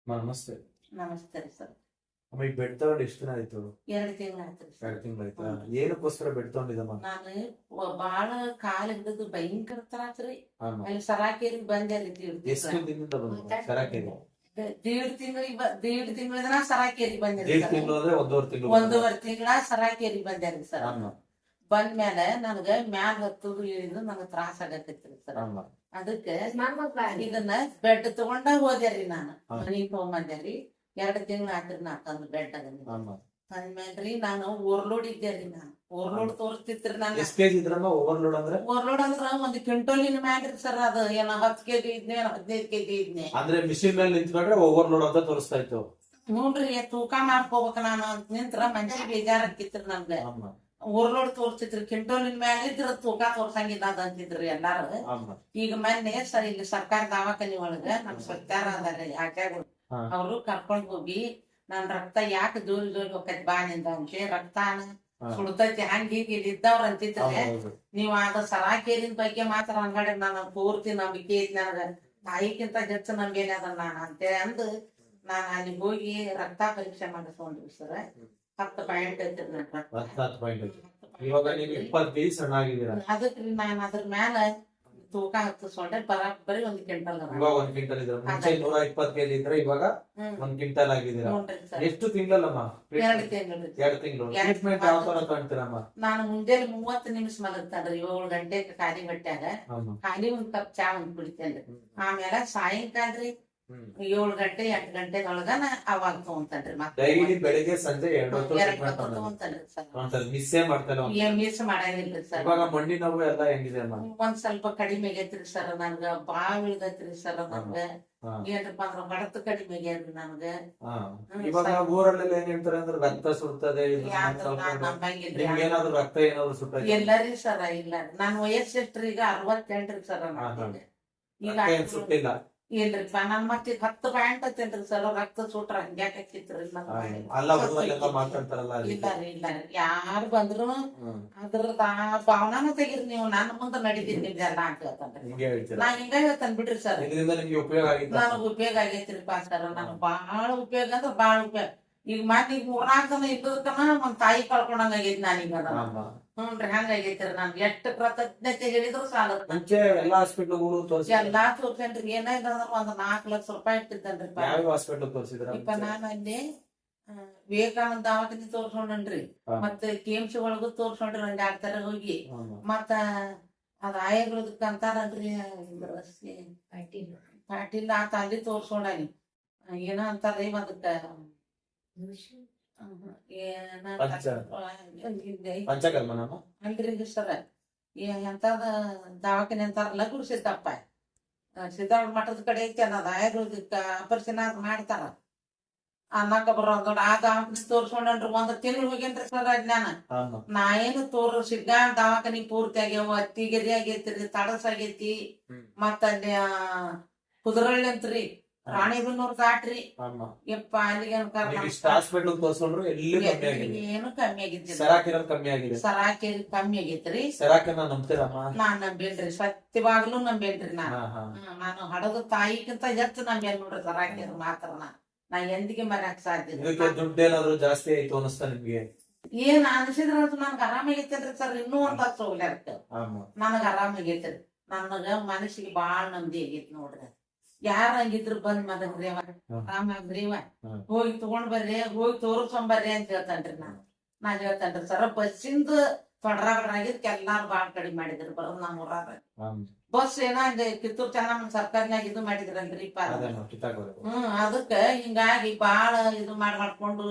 ನಮಸ್ತೆ. ನಮಸ್ತೆ ರೀ ಸರ್. ಅಮ್ಮ, ಈಗ ಬೆಡ್ ತಗೊಂಡು ಎಷ್ಟು ದಿನ ಆಯ್ತು? 2 ತಿಂಗಳಾಯ್ತು ಸರ್. 2 ತಿಂಗಳು ಆಯ್ತಾ? ಹ್ಞೂ. ಏನಕ್ಕೋಸ್ಕರ ಬೆಡ್ ತಗೊಂಡಿದ್ದಮ್ಮ? ನಾನು ಬಾಳ ಕಾಲ ಹಿಡಿದು ಭಯಂಕರ ತ್ರಾಸ್ರಿ. ಅಮ್ಮ, ಅಲ್ಲಿ ಸರಾಕೇರಿಗೆ ಬಂದೆ ರೀ ಎಷ್ಟು ದಿನದಿಂದ ಬಂದ ಸರಾಕೇರಿ? ದೀಡ್ ತಿಂಗಳಿಂದ ಸರಾಕೇರಿಗೆ ಬಂದೆ ದೇಡ್ ತಿಂಗಳು ಅಂದ್ರೆ 1.5 ತಿಂಗಳು. 1.5 ತಿಂಗಳ ಸರಾಕೇರಿಗೆ ಬಂದೆ ರೀ ಸರ್. ಅಮ್ಮ, ಬಂದ್ಮೇಲೆ ನನಗ ಮ್ಯಾಲ ಹತ್ತುದು ಇಳಿದು ನನಗ ತ್ರಾಸ ಆಗತ್ತೈತ್ರಿ ಸರ್. ಅಮ್ಮ, ಅದಕ್ಕೆ ಇದನ್ನ ಬೆಡ್ ತಗೊಂಡ ಹೋದ್ಯಾರಿ ನಾನು. ಹಾ. ಮನಿಗ್ ತಗೊಂಬಂದ್ಯಾರಿ. 2 ತಿಂಗಳ ಆತ್ರಿ ನಾ ತಂದು ಬೆಡ್ ಅದನ್ನ ಅಮ್ಮ. ಅಂದ್ಮೇಲ್ರಿ ನಾನು ಓವರ್ಲೋಡ್ ಇದ್ದೇರಿ. ನಾನು ಓವರ್ಲೋಡ್ ತೋರಿಸ್ತಿತ್ರಿ. ನಾನು ಎಷ್ಟು ಕೆಜಿ ಇದ್ರಮ್ಮ ಓವರ್ಲೋಡ್ ಅಂದ್ರೆ? ಓವರ್ಲೋಡ್ ಅಂದ್ರ 1 ಕ್ವಿಂಟೋಲಿನ ಮ್ಯಾಗ್ರಿ ಸರ್. ಅದು ಏನ 10 ಕೆಜಿ ಇದ್ನೆ, 15 ಕೆಜಿ ಇದ್ನೆ. ಅಂದ್ರೆ ಮಿಷಿನ್ ಮೇಲೆ ನಿಂತ್ಕೊಂಡ್ರೆ ಓವರ್ಲೋಡ್ ಅಂತ ತೋರಿಸ್ತಾ ಇತ್ತು. ನೋಡ್ರಿ ತೂಕ ಮಾಡ್ಕೋಬೇಕ ನಾನು ಅಂತ ನಿಂತ್ರ ಮನ್ಸಿಗೆ ಬೇಜಾರ್ ಆಕಿತ್ರಿ ನನ್ಗೆ. ಅಮ್ಮ, ಓವರ್ಲೋಡ್ ತೋರಿಸ್ತಿತ್ರಿ. ಕ್ವಿಂಟೋಲಿನ ಮ್ಯಾಗ ಇದ್ರ ತೂಕ ತೋರ್ಸಂಗಿಲ್ಲ ಅದ ಅಂತಿದ್ರಿ ಎಲ್ಲಾರು. ಅಮ್ಮ, ಈಗ ಮೊನ್ನೆ ಸರ್ ಇಲ್ಲಿ ಸರ್ಕಾರ ದವಾಖಾನಿ ಒಳಗ ನಮ್ ಸತ್ಯಾರ ಅದಾರ ಆಚಾರ್ಯಗಳು. ಹಾ. ಅವ್ರು ಕರ್ಕೊಂಡ್ ಹೋಗಿ ನನ್ ರಕ್ತ ಯಾಕೆ ಜೋರಿ ಜೋರಿ ಹೋಗತ್ ಬಾನಿಂದ ಅಂತ ರಕ್ತಾನ ಹಾ. ಸುಡ್ತೈತಿ ಹಂಗ ಈಗ ಇಲ್ಲಿ ಇದ್ದವ್ರ ಅಂತಿದ್ರೆ ಹೌದು. ನೀವ್ ಅದ ಸರಾಕೇರಿನ ಬಗ್ಗೆ ಮಾತ್ರ ಅಂಗಡಿ ನಾನು ಪೂರ್ತಿ ನಂಬಿಕೆ ಐತಿ ನನಗ. ತಾಯಿಗಿಂತ ಹೆಚ್ಚು ನಂಬೇನೆ ಅದ ನಾನು ಅಂತೇಳಿ ಅಂದು ನಾನು ಅಲ್ಲಿ ಹೋಗಿ ರಕ್ತ ಪರೀಕ್ಷೆ ಮಾಡಿಸ್ಕೊಂಡ್ರಿ ಸರ್. 10 ಪಾಯಿಂಟ್ ಐತ್ರಿ ನನ್ ರಕ್ತ. 10 ಪಾಯಿಂಟ್ ಐತಿ. ಇವಾಗ ನೀವು 20 ಕೆಜಿ ಸಣ್ಣ ಆಗಿದ್ದೀರಾ. ಅದಕ್ರಿ ನಾನ್ ಅದ್ರ ಮ್ಯಾಲ ತೂಕ ಹತ್ತಿಸ್ಕೊಂಡ್ರೆ ಬರೀ 1 ಕ್ವಿಂಟಲ್ ಅದ. ಇವಾಗ 1 ಕ್ವಿಂಟಲ್ ಇದ್ರ ಮುಂಚೆ 120 ಕೆಜಿ ಇದ್ರೆ ಇವಾಗ 1 ಕ್ವಿಂಟಲ್ ಆಗಿದ್ದೀರಾ. ನೋಡ್ರಿ ಸರ್. ಎಷ್ಟು ತಿಂಗಳಲ್ಲಮ್ಮ? 2 ತಿಂಗಳು. 2 ತಿಂಗಳು. ಟ್ರೀಟ್ಮೆಂಟ್ ಯಾವ ತರ ಕಾಣ್ತೀರಮ್ಮ? ನಾನು ಮುಂಜಾನೆ 30 ನಿಮಿಷ ಮಲಗ್ತಾನ್ರಿ. 7 ಗಂಟೆಗೆ ಖಾಲಿ ಹೊಟ್ಯಾಗ ಅಮ್ಮ, ಖಾಲಿ 1 ಕಪ್ ಚಾ ಒಂದ್ ಕುಡಿತೇನ್ರಿ. ಆಮೇಲೆ ಸಾಯಂಕಾಲ ರೀ 7 ಗಂಟೆ 8 ಗಂಟೆದೊಳಗನ ಅವಾಗ ತಗೊಂತಾನ್ರಿ. ಡೈಲಿ ಬೆಳಿಗ್ಗೆ ಸಂಜೆ 2 ಹೊತ್ತು 2 treatment ಹೊತ್ತು ತಗೊಂತಾನೆ. ತಗೊಂತಾನ್ರಿ ಸರ್. ಮಿಸ್ಸೇ ಮಾಡ್ತಾನೆ ಅವ್ನು. ಏನ್ ಮಿಸ್ ಮಾಡಂಗಿಲ್ರಿ ಸರ್. ಇವಾಗ ಮಂಡಿ ನೋವು ಎಲ್ಲ ಹೆಂಗಿದೆ ಅಮ್ಮ? ಒಂದ್ ಸ್ವಲ್ಪ ಕಡಿಮೆ ಆಗೈತ್ರಿ ಸರ್. ನನ್ಗ ಬಾಳ್ ಇಳ್ದೈತ್ರಿ ಸರ್. ನನ್ಗ ಹಾ. ಏನಪ್ಪ ಅಂದ್ರ ಹೊಡೆತ ಕಡಿಮೆ ಆಗ್ಯಾದ್ರಿ ನನ್ಗ. ಹಾ. ಇವಾಗ ಊರಲ್ಲೆಲ್ಲ ಏನ್ ಹೇಳ್ತಾರೆ ಅಂದ್ರೆ ರಕ್ತ ಸುಡ್ತದೆ ಇದು ಯಾವ್ದು ಸ್ವಲ್ಪ ನಾನ್ ನಂಬಂಗಿಲ್ರಿ. ನಿಮ್ಗೆ ಏನಾದ್ರು ರಕ್ತ ಏನಾದ್ರು ಸುಟ್ಟ ಎಲ್ಲರಿ ಸರ ಇಲ್ಲ. ನನ್ ವಯಸ್ಸು ಎಷ್ಟ್ರಿ ಈಗ? 68 ಸರ್. ಈಗ ರಕ್ತ ಏನ್ ಸುಟ್ಟಿಲ್ಲ? ಇಲ್ರಿಪ್ಪ ನನ್ ಮತ್ತಿಗ್ 10 ಪಾಯಿಂಟ್ ಹತ್ತೇನ್ರಿ ಸರ್. ರಕ್ತ ಸುಟ್ರ ಹಂಗ್ಯಾಕ್ ಹಾಕಿತ್ರಿ ಅಲ್ಲ ಊರಲ್ಲೆಲ್ಲ ಮಾತಾಡ್ತಾರಲ್ಲ ಅದಕ್ಕೆ. ಇಲ್ಲ ರೀ ಇಲ್ಲ ರೀ. ಯಾರು ಬಂದ್ರು ಹ್ಮ್. ಅದ್ರದ ಭಾವನಾನು ತೆಗಿರಿ ನೀವು. ನನ್ನ ಮುಂದೆ ನಡೀತೀನಿ ನಿಮ್ದೆಲ್ಲ ಅಂತ ಹೇಳ್ತಾನ್ರಿ. ಹಿಂಗೆ ಹೇಳ್ತೀರಾ? ನಾ ಹಿಂಗ ಹೇಳ್ತಾನೆ ಬಿಡ್ರಿ ಸರ್. ಇದರಿಂದ ನಿಮ್ಗೆ ಉಪಯೋಗ ಆಗಿತ್ತ? ನನಗ್ ಉಪಯೋಗ ಆಗೈತ್ರಿಪ್ಪ ಸರ್. ನನಗ್ ಬಾಳ ಉಪಯೋಗ ಅಂದ್ರೆ ಬಾಳ ಉಪಯೋಗ. ಈಗ ಮತ್ತೆ ಈಗ 3-4 ಜನ ಇದ್ದದಕ್ಕನ ಒಂದ್ ತಾಯಿ ಕಳ್ಕೊಂಡಂಗ ಆಗೈತಿ ನಾನೀಗ. ಅಮ್ಮ. ಹ್ಞೂನ್ರಿ ಹಂಗಾಗೈತ್ರಿ. ನನ್ ಎಷ್ಟು ಕೃತಜ್ಞತೆ ಹೇಳಿದ್ರು ಸಾಲತ್. ಮುಂಚೆ ಎಲ್ಲಾ ಹಾಸ್ಪಿಟ್ಲ್ ತೋರಿಸಿ ಎಲ್ಲಾ ತೋರ್ಸೇನ್ರಿ. ಏನಾಯ್ತು ಅಂದ್ರೆ ಒಂದ್ 4 ಲಕ್ಷ ರೂಪಾಯಿ ಇಟ್ಟಿದ್ದೇನ್ರಿ. ಯಾವ ಹಾಸ್ಪಿಟ್ಲ್ ತೋರಿಸಿದ್ರ? ಇಪ್ಪ ನಾನು ಅಲ್ಲಿ ವಿವೇಕಾನಂದ ದವಾಖಾನೆ ತೋರ್ಸ್ಕೊಂಡನ್ರಿ. ಮತ್ತೆ KMC ಒಳಗೂ ತೋರ್ಸ್ಕೊಂಡ್ರಿ ಒಂದ್ 2 ತರ ಹೋಗಿ. ಮತ್ತ ಅದ ಆಯುರ್ವೇದಕ್ ಅಂತಾರಲ್ರಿ ಪಾಟೀಲ್ ಆತ ಅಲ್ಲಿ ತೋರ್ಸ್ಕೊಂಡಾನಿ. ಏನ ಅಂತಾರ್ರಿ ಅದಕ್ಕ ಪಂಚಕರ್ಮನಮ್ಮ? ಅಲ್ರಿ ಸರ ಎಂತದ ದವಾಖಾನೆ ಅಂತಾರಲ್ಲ ಗುರು ಸಿದ್ದಪ್ಪ. ಸಿದ್ದಾರ್ಥ ಮಠದ ಕಡೆ ಐತಿ ಅನ್ನೋದು ಆಯುರ್ವೇದಿಕ್ ಆಪರೇಷನ್ ಮಾಡ್ತಾರ ಅನ್ನಕ ಬರೋ ದೊಡ್ಡ ಆ ದವಾಖಾನೆ ತೋರ್ಸ್ಕೊಂಡ್ರಿ. 1 ತಿಂಗಳು ಹೋಗೇನ್ರಿ ಸರ್. ಅದ್ ನಾ ಏನು ಸಿಗ್ಗಾ ದವಾಖಾನಿ ಪೂರ್ತಿ ಆಗ್ಯಾವ. ಅತ್ತಿಗೆರಿ ಆಗೈತ್ರಿ, ತಡಸ್ ಆಗೈತಿ. ಮತ್ತ ಅಲ್ಲಿ ಕುದ್ರಳ್ಳಿ ಅಂತ್ರಿ ರಾಣಿಬೆನ್ನೂರ್ ದಾಟ್ರಿ. ಯಪ್ಪ ಅಲ್ಲಿಗೆ ಹಾಸ್ಪಿಟಲ್ ತೋರ್ಸ್ಕೊಂಡ್ರು ಎಲ್ಲಿ ಕಮ್ಮಿ ಆಗಿದೆ? ಏನು ಕಮ್ಮಿ ಆಗಿದ್ದಿಲ್ಲ. ಸರಾಕಿರೋದು ಕಮ್ಮಿ ಆಗಿದೆ. ಸರಾಕೇರಿ ಕಮ್ಮಿ ಆಗೈತ್ರಿ. ಸರಾಕಿನ ನಂಬ್ತೀರಮ್ಮ? ನಾನ್ ನಂಬೇನ್ರಿ. ಸತ್ಯವಾಗ್ಲೂ ನಂಬೇನ್ರಿ. ನಾನು ಹಡದ ತಾಯಿಗಿಂತ ಹೆಚ್ಚು ನಂಬೇನ್ ನೋಡ್ರಿ ಸರಾಕೇರಿ ಮಾತ್ರ. ನಾ ಎಂದಿಗೆ ಮರ್ಯಾಕ್ ಸಾಧ್ಯ ಇಲ್ಲ. ಇದಕ್ಕೆ ದುಡ್ಡು ಏನಾದ್ರು ಜಾಸ್ತಿ ಆಯ್ತು ಅನಿಸ್ತಾ ನಿಮ್ಗೆ? ಏನ್ ಅನ್ಸಿದ್ರ ನನ್ಗ ಆರಾಮಾಗೈತೇನ್ರಿ ಸರ್. ಇನ್ನೂ 1 ತಾಸು ಹೋಗ್ಲಾರ್ಕ ನನಗ ಆರಾಮಾಗೈತ್ರಿ. ನನಗ ಮನಸ್ಸಿಗೆ ಬಾಳ್ ನೆಮ್ಮದಿ ಆಗೈತಿ ನೋಡ್ರಿ. ಯಾರ ಹಂಗಿದ್ರು ಬಂದ್ ಮದಗ್ರಿ ಆರಾಮಾಗ್ರಿವ ಹೋಗಿ ತಗೊಂಡ್ ಬರ್ರಿ, ಹೋಗಿ ತೋರ್ಸ್ಕೊಂಬರ್ರಿ ಅಂತ ಹೇಳ್ತಾನ್ರಿ. ನಾ ಹೇಳ್ತಾನ್ರಿ ಸರ್. ಬಸ್ಸಿಂದ ತೊಡ್ರಾಗಿದ್ಕ ಎಲ್ಲಾರು ಬಾಳ್ ಕಡಿಮೆ ಮಾಡಿದ್ರಿ ಬರೋದ್ ನಮ್ಮ ಊರಾಗ. ಬಸ್ ಏನ ಕಿತ್ತೂರ್ ಚೆನ್ನಮ್ಮನ ಸರ್ಕಾರನ್ಯಾಗ ಇದು ಮಾಡಿದ್ರಲ್ರಿ. ಅದಕ್ಕ ಹಿಂಗಾಗಿ ಬಾಳ ಇದು ಮಾಡ್ಕೊಂಡು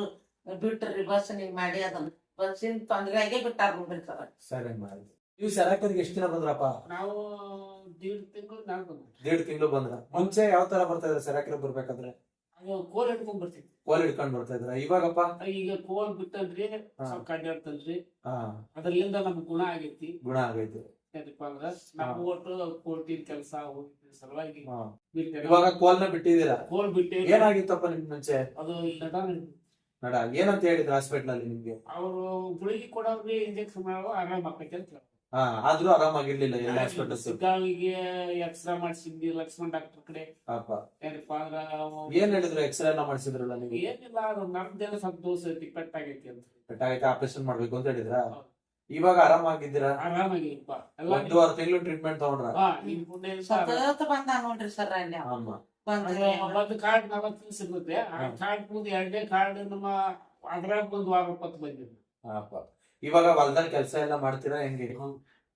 ಬಿಟ್ರಿ ಬಸ್ ಹಿಂಗ್ ಮಾಡಿ. ಅದನ್ನ ಬಸ್ಸಿನ ತೊಂದ್ರೆ ಆಗೇ ಬಿಟ್ಟಾರ ನೋಡ್ರಿ ಸರ್. ಸರಿ ಮಾಡಿ. ನೀವು ಸರಾಕರಿಗೆ ಎಷ್ಟು ದಿನ ಬಂದ್ರಪ್ಪ? ನಾವು 1.5 ತಿಂಗಳು ಬಂದ್ರ. ಮುಂಚೆ ಯಾವ ತರ ಬರ್ತಾ ಇದ್ರ ಸರಾಕರಿಗೆ ಬರ್ಬೇಕಾದ್ರೆ? ಕೋಲ್ ಹಿಡ್ಕೊಂಡ್ ಬರ್ತೀವಿ. ಕೋಲ್ ಹಿಡ್ಕೊಂಡ್ ಬರ್ತಾ ಇದ್ರ. ಇವಾಗಪ್ಪ ಈಗ ಕೋಲ್ ಬಿಟ್ಟಲ್ರಿ ಸ್ವಲ್ಪ ಕಡ್ಡಿ ಆಡ್ತಲ್ರಿ. ಹಾ. ಅದ್ರಲ್ಲಿಂದ ನಮ್ಗ್ ಗುಣ ಆಗೈತಿ. ಗುಣ ಆಗೈತಿ. ನಾವು ಒಟ್ಟು ಕೋರ್ಟಿನ ಕೆಲಸ ಸಲುವಾಗಿ ಇವಾಗ ಕೋಲ್ನ ಬಿಟ್ಟಿದ್ದೀರಾ? ಕೋಲ್ ಬಿಟ್ಟೆ. ಏನಾಗಿತ್ತಪ್ಪ ನಿಮ್ ಮುಂಚೆ? ಅದು ನಡ ಏನಂತ ಹೇಳಿದ್ರು ಹಾಸ್ಪಿಟಲ್ ಅಲ್ಲಿ ನಿಮ್ಗೆ? ಅವರು ಗುಳಿಗೆ ಕೊಡೋರ್ಗೆ ಇಂಜೆಕ್ಷನ್ ಮಾಡೋ ಆರಾಮ್ ಆಕೈತಿ ಅಂತ ಆದ್ರೂ ಆರಾಮಾಗಿರ್ಲಿಲ್ಲ ಎಲ್ಲ ಹಾಸ್ಪಿಟಲ್ಸ್. ಸಿಗ್ಗಾವಿಗೆ ಎಕ್ಸ್ರಾ ಮಾಡಿಸಿದ್ವಿ ಲಕ್ಷ್ಮಣ್ ಡಾಕ್ಟರ್ ಕಡೆ. ಏನಪ್ಪಾ ಅಂದ್ರ ಏನ್ ಹೇಳಿದ್ರು? ಎಕ್ಸ್ರೇ ಎಲ್ಲ ಮಾಡಿಸಿದ್ರಲ್ಲ ನೀವು? ಏನಿಲ್ಲ, ಅದು ನಮ್ದೇನೋ ಸ್ವಲ್ಪ ದೋಷ ಐತಿ, ಪೆಟ್ಟಾಗೈತಿ ಅಂತ. ಪೆಟ್ಟಾಗೈತೆ, ಆಪರೇಷನ್ ಮಾಡ್ಬೇಕು ಅಂತ ಹೇಳಿದ್ರ? ಇವಾಗ ಆರಾಮಾಗಿದ್ದೀರಾ? ಆರಾಮಾಗಿಪ್ಪ. 1.5 ತಿಂಗಳು ಟ್ರೀಟ್ಮೆಂಟ್ ತಗೊಂಡ್ರ? ಸತತ ಬಂದ ನೋಡ್ರಿ ಸರ್ ಅಲ್ಲಿ ಒಂದು ಕಾರ್ಡ್ 40 ದಿವಸ ಸಿಗುತ್ತೆ. ಆ ಕಾರ್ಡ್ ಮುಂದೆ 2ನೇ ಕಾರ್ಡ್ ನಮ್ಮ ಅದ್ರಾಗ ಒಂದು ವಾರ ಹೊತ್ತು ಬಂದಿದ್ದು. ಇವಾಗ ಹೊಲ್ದಲ್ಲಿ ಕೆಲಸ ಎಲ್ಲ ಮಾಡ್ತೀರಾ? ಹೆಂಗೆ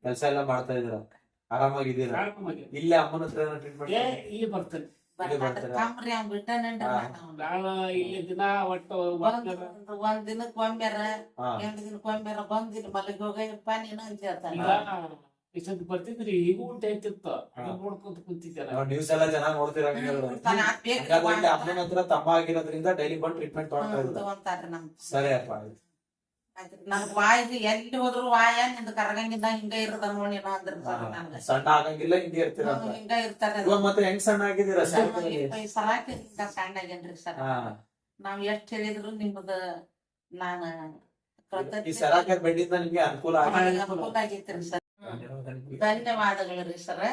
ಕೆಲಸ ಎಲ್ಲ ಮಾಡ್ತಾ ಇದೀರಾ? ಆರಾಮಾಗಿದ್ದೀರಾ? ಇಲ್ಲೇ ಅಮ್ಮನ ಹತ್ರ ಟ್ರೀಟ್ಮೆಂಟ್? ಇಲ್ಲಿ ಬರ್ತೇನೆ. ನಾನು ಇಲ್ಲಿ ದಿನ ಒಟ್ಟು ಒಂದ್ ದಿನಕ್ ಒಮ್ಮೆರ 2 ದಿನಕ್ ಒಮ್ಮೆರ ಬಂದಿಲ್ಲ ಮಲಗಿ ಹೋಗಪ್ಪ ನೀನು ಅಂತ ಹೇಳ್ತಾನೆ. ಇಷ್ಟೊಂದು ಬರ್ತಿದ್ರಿ, ಈಗ ಊಟ ಐತಿತ್ತು, ನೋಡ್ಕೊಂತ ಕುಂತಿದ್ದೆ. ನ್ಯೂಸ್ ಎಲ್ಲ ಚೆನ್ನಾಗಿ ನೋಡ್ತೀರಾ? ಅಮ್ಮನ ಹತ್ರ ತಮ್ಮ ಆಗಿರೋದ್ರಿಂದ ಡೈಲಿ ಬಂದು ಟ್ರೀಟ್ಮೆಂಟ್ ತಗೊಂತಾರೆ. ಸರಿ ಅಪ್ಪ. ನನ್ ವಾಯಿ ಎಲ್ಲಿ ಹೋದ್ರು ವಾಯ ನಿಂದ ಕರಗಂಗಿದ್ದ ಹಿಂಗ ಇರದ ನೋಡಿ ಅಂದ್ರ ಸಣ್ಣ ಆಗಂಗಿಲ್ಲ, ಹಿಂಗೆ ಇರ್ತೀರ? ಹಿಂಗ ಇರ್ತಾರೆ. ಮತ್ತೆ ಹೆಂಗ್ ಸಣ್ಣ ಆಗಿದ್ದೀರಾ? ಸರಾಕಿ ಸಣ್ಣ ಆಗೇನ್ರಿ ಸರ್. ನಾವ್ ಎಷ್ಟ್ ಹೇಳಿದ್ರು ನಿಮ್ದ ನಾನ ಈ ಸರಾಕ ಬೆಡ್ಡಿಂದ ನಿಮ್ಗೆ ಅನುಕೂಲ ಆಗೈತ್ರಿ ಸರ್. ಧನ್ಯವಾದಗಳು ರೀ ಸರ್.